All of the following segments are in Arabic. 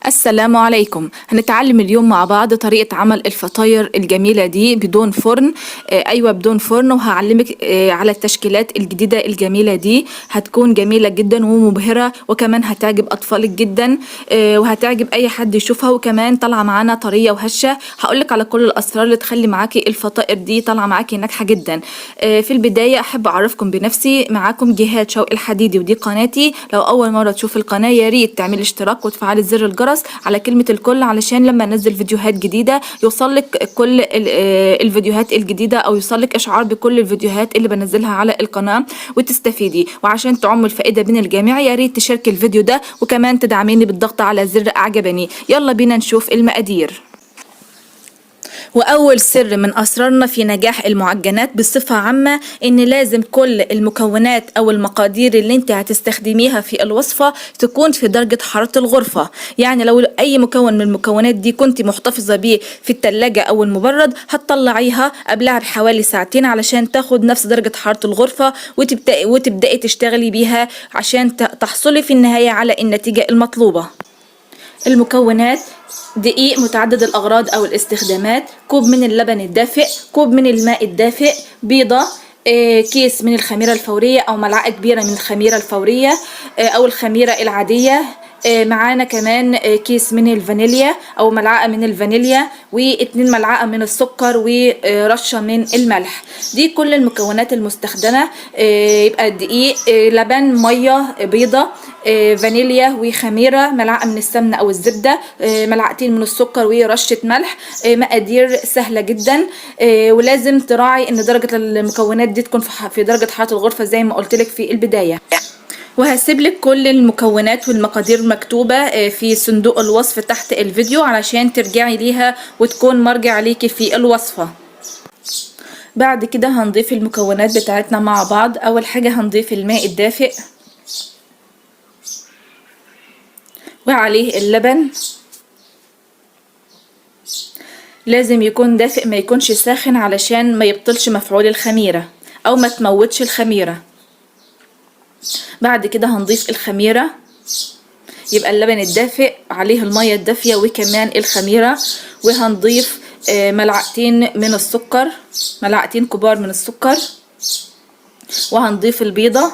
السلام عليكم. هنتعلم اليوم مع بعض طريقة عمل الفطاير الجميلة دي بدون فرن. أيوة بدون فرن، وهعلمك على التشكيلات الجديدة الجميلة دي. هتكون جميلة جدا ومبهرة، وكمان هتعجب أطفالك جدا وهتعجب أي حد يشوفها. وكمان طالعة معانا طرية وهشة. هقولك على كل الأسرار اللي تخلي معاكي الفطائر دي طالعة معاكي ناجحة جدا. في البداية أحب أعرفكم بنفسي. معاكم جهاد شوقي الحديدي، ودي قناتي. لو أول مرة تشوف القناة يا ريت تعملي اشتراك وتفعلي زر الجرس على كلمة الكل، علشان لما انزل فيديوهات جديدة يوصلك كل الفيديوهات الجديدة، او يوصلك اشعار بكل الفيديوهات اللي بنزلها على القناة وتستفيدي. وعشان تعم الفائدة بين الجميع يا ريت تشاركي الفيديو ده، وكمان تدعميني بالضغط على زر اعجبني. يلا بينا نشوف المقادير. وأول سر من أسرارنا في نجاح المعجنات بصفة عامة إن لازم كل المكونات أو المقادير اللي انت هتستخدميها في الوصفة تكون في درجة حرارة الغرفة. يعني لو أي مكون من المكونات دي كنت محتفظة بيه في التلاجة أو المبرد، هتطلعيها قبلها بحوالي ساعتين علشان تاخد نفس درجة حرارة الغرفة، وتبدأي تشتغلي بيها عشان تحصلي في النهاية على النتيجة المطلوبة. المكونات: دقيق متعدد الأغراض أو الاستخدامات، كوب من اللبن الدافئ، كوب من الماء الدافئ، بيضة، كيس من الخميرة الفورية أو ملعقة كبيرة من الخميرة الفورية أو الخميرة العادية. معانا كمان كيس من الفانيليا أو ملعقة من الفانيليا، و2 ملعقة من السكر، ورشة من الملح. دي كل المكونات المستخدمة. يبقى دقيق، لبن، مية، بيضة، فانيليا، وخميرة، ملعقة من السمنة أو الزبدة، ملعقتين من السكر، ورشة ملح. مقادير سهلة جدا. ولازم تراعي إن درجة المكونات دي تكون في درجة حرارة الغرفة زي ما قلتلك في البداية. وهسيبلك كل المكونات والمقادير مكتوبة في صندوق الوصف تحت الفيديو علشان ترجعي ليها وتكون مرجع ليكي في الوصفة. بعد كده هنضيف المكونات بتاعتنا مع بعض. أول حاجة هنضيف الماء الدافئ وعليه اللبن. لازم يكون دافئ، ما يكونش ساخن علشان ما يبطلش مفعول الخميرة أو ما تموتش الخميرة. بعد كده هنضيف الخميرة. يبقى اللبن الدافئ عليه المية الدافية وكمان الخميرة. وهنضيف ملعقتين من السكر، ملعقتين كبار من السكر. وهنضيف البيضة.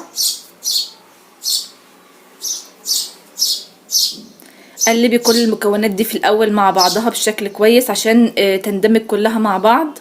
قلبي كل المكونات دي في الأول مع بعضها بشكل كويس عشان تندمج كلها مع بعض.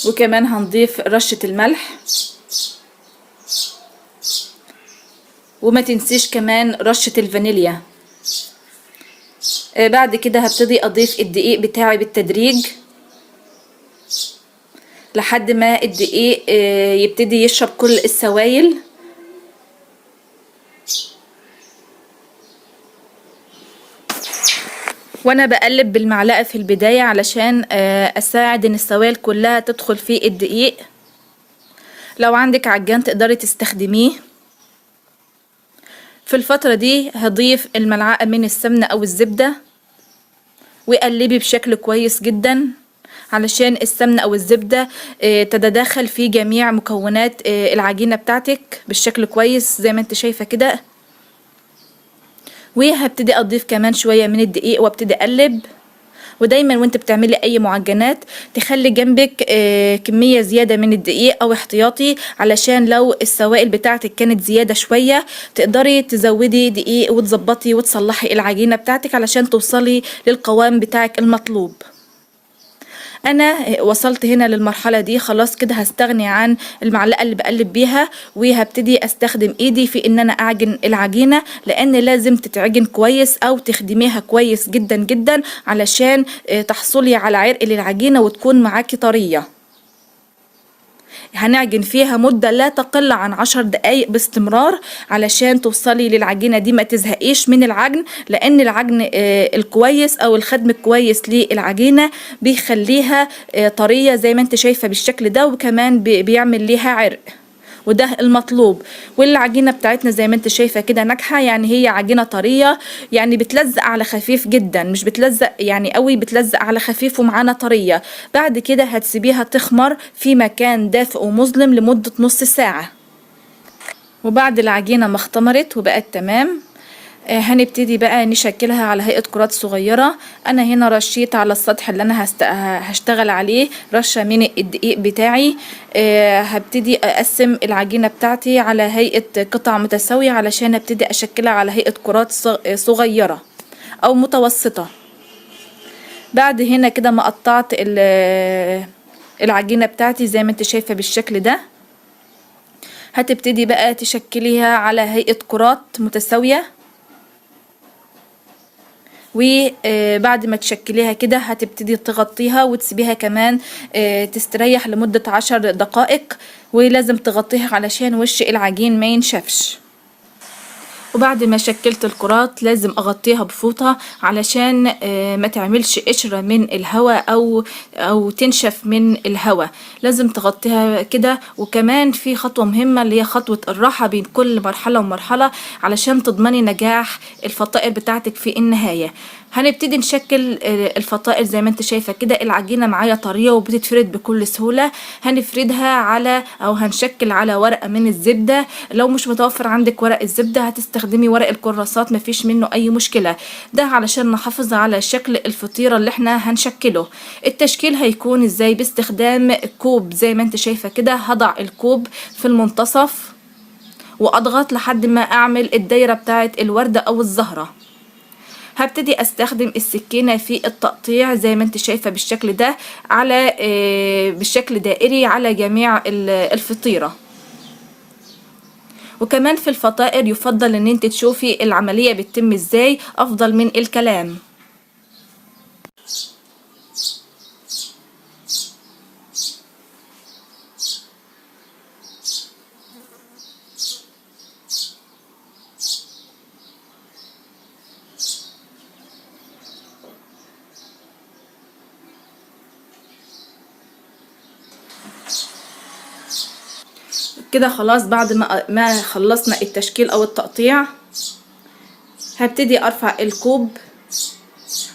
وكمان هنضيف رشة الملح. وما تنسيش كمان رشة الفانيليا. بعد كده هبتدي اضيف الدقيق بتاعي بالتدريج لحد ما الدقيق يبتدي يشرب كل السوائل. وانا بقلب بالمعلقة في البداية علشان اساعد ان السوائل كلها تدخل في الدقيق. لو عندك عجان تقدري تستخدميه. في الفترة دي هضيف الملعقة من السمنة او الزبدة وقلبي بشكل كويس جدا علشان السمنة او الزبدة تتداخل في جميع مكونات العجينة بتاعتك بالشكل كويس زي ما انت شايفة كده. وهبتدي اضيف كمان شوية من الدقيق وابتدي اقلب. ودايما وانت بتعملي اي معجنات تخلي جنبك كمية زيادة من الدقيق او احتياطي، علشان لو السوائل بتاعتك كانت زيادة شوية تقدري تزودي دقيق وتظبطي وتصلحي العجينة بتاعتك علشان توصلي للقوام بتاعك المطلوب. انا وصلت هنا للمرحلة دي خلاص كده هستغني عن المعلقة اللي بقلب بيها، وهبتدي استخدم ايدي في ان انا اعجن العجينة، لان لازم تتعجن كويس او تخدميها كويس جدا جدا علشان تحصلي على عرق للعجينة وتكون معاكي طرية. هنعجن فيها مدة لا تقل عن 10 دقايق باستمرار علشان توصلي للعجينة دي ما تزهقيش من العجن، لأن العجن الكويس أو الخدم الكويس للعجينة بيخليها طرية زي ما انت شايفة بالشكل ده، وكمان بيعمل ليها عرق، وده المطلوب. والعجينة بتاعتنا زي ما انت شايفة كده ناجحة، يعني هي عجينة طرية، يعني بتلزق على خفيف جدا، مش بتلزق يعني قوي، بتلزق على خفيف ومعانا طرية. بعد كده هتسيبيها تخمر في مكان دافئ ومظلم لمدة نص ساعة. وبعد العجينة ما اختمرت وبقت تمام، هنبتدي بقى نشكلها على هيئة كرات صغيرة. انا هنا رشيت على السطح اللي انا هشتغل عليه رشة من الدقيق بتاعي. هبتدي اقسم العجينة بتاعتي على هيئة قطع متساوية علشان ابتدي اشكلها على هيئة كرات صغيرة او متوسطة. بعد هنا كده ما قطعت العجينة بتاعتي زي ما انت شايفة بالشكل ده، هتبتدي بقى تشكليها على هيئة كرات متساوية. وبعد ما تشكليها كده هتبتدي تغطيها وتسيبيها كمان تستريح لمدة 10 دقائق، ولازم تغطيها علشان وش العجين ما ينشفش. وبعد ما شكلت الكرات لازم اغطيها بفوطة علشان ما تعملش قشرة من الهواء او تنشف من الهواء، لازم تغطيها كده. وكمان في خطوة مهمة اللي هي خطوة الراحة بين كل مرحلة ومرحلة علشان تضمني نجاح الفطائر بتاعتك في النهاية. هنبتدي نشكل الفطائر زي ما انت شايفة كده. العجينة معايا طرية وبتتفرد بكل سهولة. هنفردها على او هنشكل على ورقة من الزبدة. لو مش متوفر عندك ورق الزبدة هتستخدمي ورق الكراسات، مفيش منه اي مشكلة، ده علشان نحافظ على شكل الفطيرة اللي احنا هنشكله. التشكيل هيكون ازاي؟ باستخدام كوب زي ما انت شايفة كده. هضع الكوب في المنتصف واضغط لحد ما اعمل الدايرة بتاعت الوردة او الزهرة. هبتدي استخدم السكينة في التقطيع زي ما انت شايفة بالشكل ده، على بالشكل دائري على جميع الفطيرة. وكمان في الفطائر يفضل ان انت تشوفي العملية بتتم ازاي افضل من الكلام. كده خلاص، بعد ما خلصنا التشكيل او التقطيع هبتدي ارفع الكوب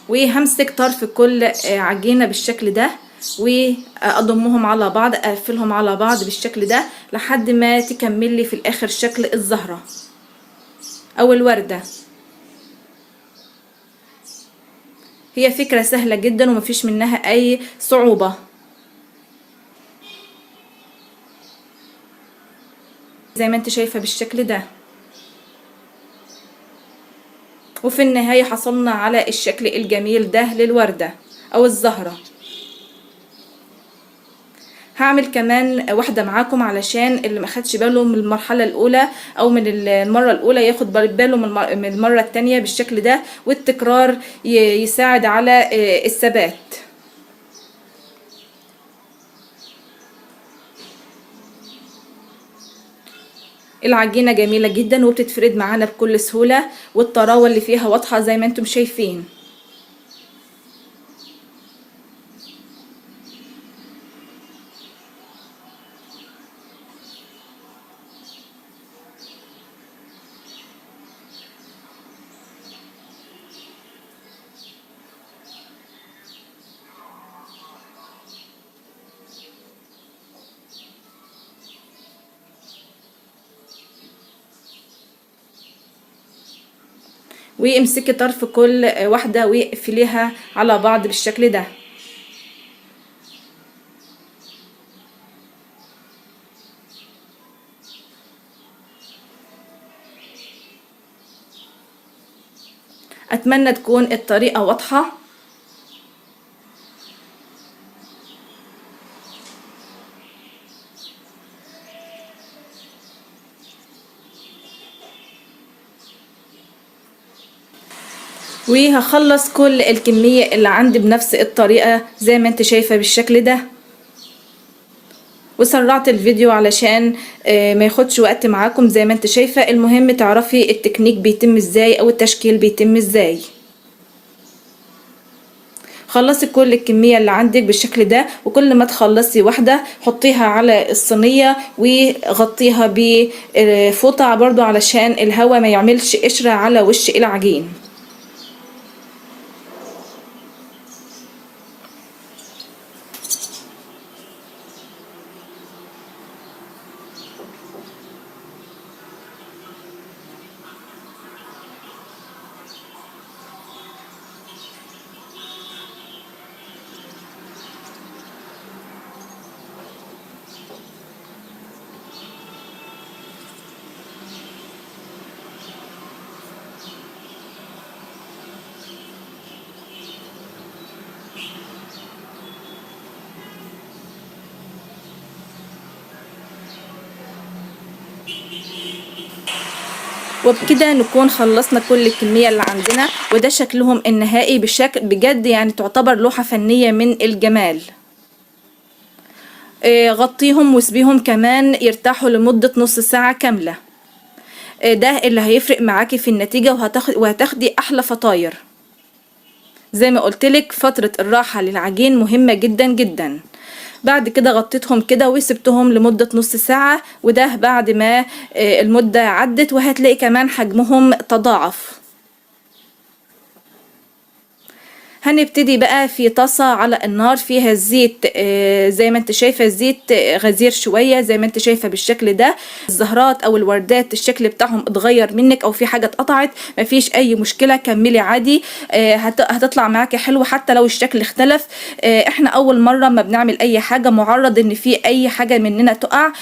وهمسك طرف كل عجينة بالشكل ده واضمهم على بعض، اقفلهم على بعض بالشكل ده لحد ما تكمل لي في الاخر شكل الزهرة او الوردة. هي فكرة سهلة جدا ومفيش منها اي صعوبة. زي ما انت شايفة بالشكل ده. وفي النهاية حصلنا على الشكل الجميل ده للوردة او الزهرة. هعمل كمان واحدة معاكم علشان اللي ما خدش باله من المرحلة الاولى او من المرة الاولى ياخد باله من المرة التانية بالشكل ده، والتكرار يساعد على الثبات. العجينة جميلة جدا وبتتفرد معانا بكل سهولة، والطراوة اللي فيها واضحة زي ما انتم شايفين. وامسكي طرف كل واحدة واقفليها على بعض بالشكل ده. اتمنى تكون الطريقة واضحة. وهخلص كل الكمية اللي عندي بنفس الطريقة زي ما انت شايفة بالشكل ده. وسرعت الفيديو علشان ما ياخدش وقت معاكم. زي ما انت شايفة المهم تعرفي التكنيك بيتم ازاي او التشكيل بيتم ازاي. خلصي كل الكمية اللي عندك بالشكل ده، وكل ما تخلصي واحدة حطيها على الصينية وغطيها بفوطة برضو علشان الهواء ما يعملش قشرة على وش العجين. وبكده نكون خلصنا كل الكمية اللي عندنا، وده شكلهم النهائي بشكل بجد يعني تعتبر لوحة فنية من الجمال. غطيهم واسيبيهم كمان يرتاحوا لمدة نص ساعة كاملة. ده اللي هيفرق معاكي في النتيجة، وهتاخدي احلى فطاير. زي ما قلتلك فترة الراحة للعجين مهمة جدا جدا. بعد كده غطيتهم كده وسبتهم لمدة نص ساعة، وده بعد ما المدة عدت، وهتلاقي كمان حجمهم تضاعف. هنبتدي بقى في طاسة على النار فيها الزيت، زي ما انت شايفة زيت غزير شوية زي ما انت شايفة بالشكل ده. الزهرات او الوردات الشكل بتاعهم اتغير منك او في حاجة اتقطعت، مفيش اي مشكلة، كملي عادي، هتطلع معاكي حلوة حتى لو الشكل اختلف. احنا اول مرة ما بنعمل اي حاجة معرض ان في اي حاجة مننا تقع،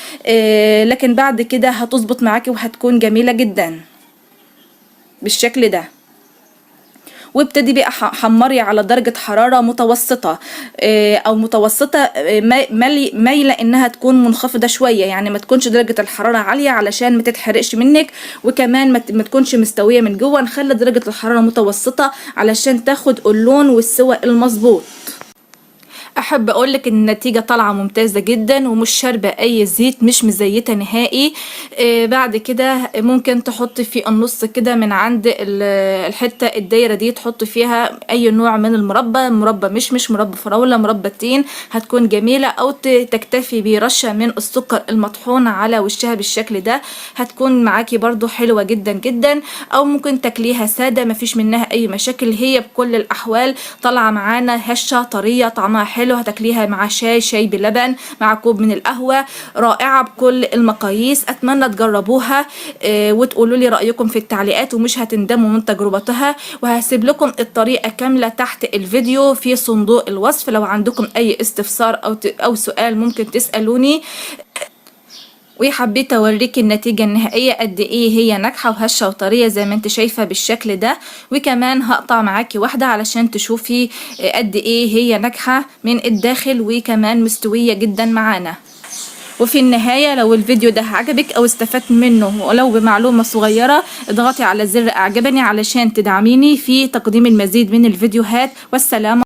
لكن بعد كده هتظبط معاكي وهتكون جميلة جدا بالشكل ده. وابتدي بقى حمري على درجة حرارة متوسطة او متوسطة مايلة انها تكون منخفضة شوية، يعني ما تكونش درجة الحرارة عالية علشان ما تتحرقش منك، وكمان ما تكونش مستوية من جوه. نخلي درجة الحرارة متوسطة علشان تاخد اللون والسوى المظبوط. احب اقولك ان النتيجه طالعه ممتازه جدا ومش شاربه اي زيت، مش مزيته نهائي. بعد كده ممكن تحطي في النص كده من عند الحته الدايره دي تحطي فيها اي نوع من المربى، مربى مش مربى فراوله، مربى تين، هتكون جميله. او تكتفي برشه من السكر المطحون على وشها بالشكل ده، هتكون معاكي برضو حلوه جدا جدا. او ممكن تاكليها ساده مفيش منها اي مشاكل، هي بكل الاحوال طالعه معانا هشه طريه طعمها حلو، هتاكليها مع شاي بلبن، مع كوب من القهوة، رائعة بكل المقاييس. اتمنى تجربوها وتقولوا لي رأيكم في التعليقات، ومش هتندموا من تجربتها. وهسيب لكم الطريقة كاملة تحت الفيديو في صندوق الوصف، لو عندكم اي استفسار او سؤال ممكن تسألوني. وحبيت اوريكي النتيجة النهائية قد ايه هي ناجحة وهشة وطرية زي ما انت شايفة بالشكل ده. وكمان هقطع معاكي واحدة علشان تشوفي قد ايه هي ناجحة من الداخل وكمان مستوية جدا معانا. وفي النهاية لو الفيديو ده عجبك او استفدت منه ولو بمعلومة صغيرة، اضغطي على زر اعجبني علشان تدعميني في تقديم المزيد من الفيديوهات. والسلام.